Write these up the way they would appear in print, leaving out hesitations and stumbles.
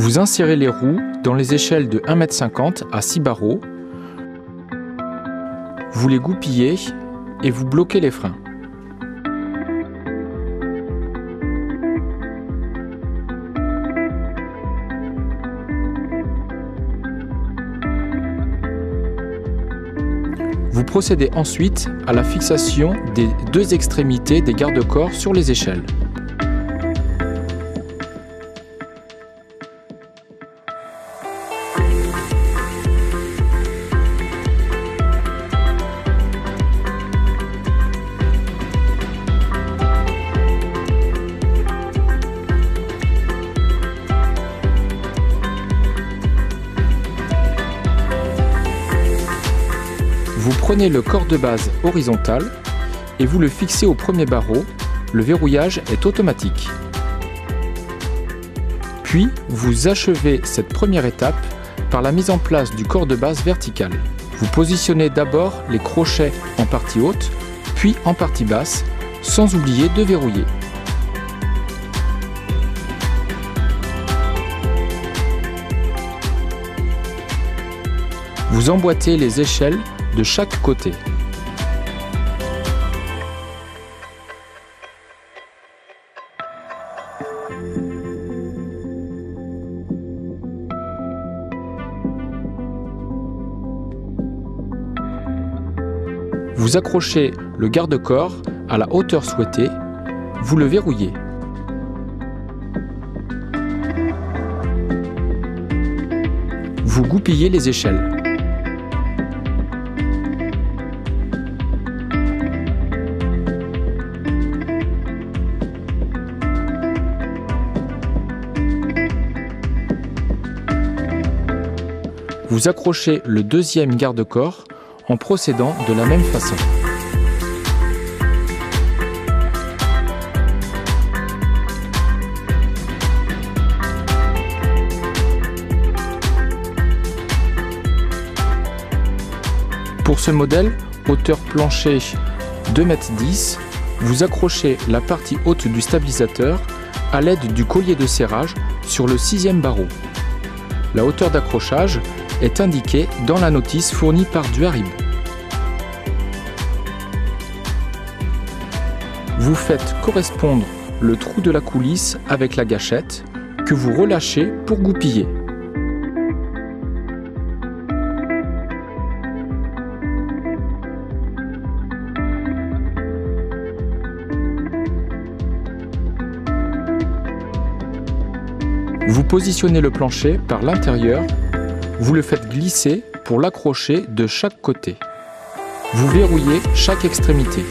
Vous insérez les roues dans les échelles de 1,50 m à 6 barreaux. Vous les goupillez et vous bloquez les freins. Vous procédez ensuite à la fixation des deux extrémités des garde-corps sur les échelles. Vous prenez le corps de base horizontal et vous le fixez au premier barreau. Le verrouillage est automatique. Puis, vous achevez cette première étape par la mise en place du corps de base vertical. Vous positionnez d'abord les crochets en partie haute, puis en partie basse, sans oublier de verrouiller. Vous emboîtez les échelles de chaque côté. Vous accrochez le garde-corps à la hauteur souhaitée, vous le verrouillez. Vous goupillez les échelles. Vous accrochez le deuxième garde-corps en procédant de la même façon. Pour ce modèle, hauteur plancher 2,10 m, vous accrochez la partie haute du stabilisateur à l'aide du collier de serrage sur le 6e barreau. La hauteur d'accrochage est indiquée dans la notice fournie par Duarib. Vous faites correspondre le trou de la coulisse avec la gâchette que vous relâchez pour goupiller. Vous positionnez le plancher par l'intérieur. Vous le faites glisser pour l'accrocher de chaque côté. Vous verrouillez chaque extrémité.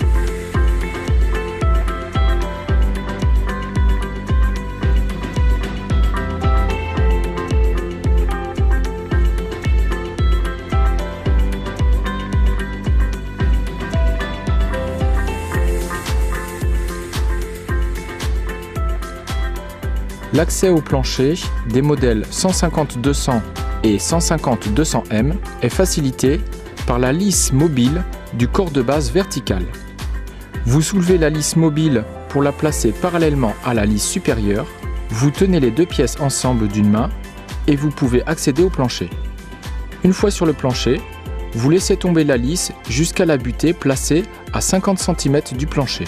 L'accès au plancher des modèles 150-200 et 150-200M est facilité par la lisse mobile du corps de base vertical. Vous soulevez la lisse mobile pour la placer parallèlement à la lisse supérieure, vous tenez les deux pièces ensemble d'une main et vous pouvez accéder au plancher. Une fois sur le plancher, vous laissez tomber la lisse jusqu'à la butée placée à 50 cm du plancher.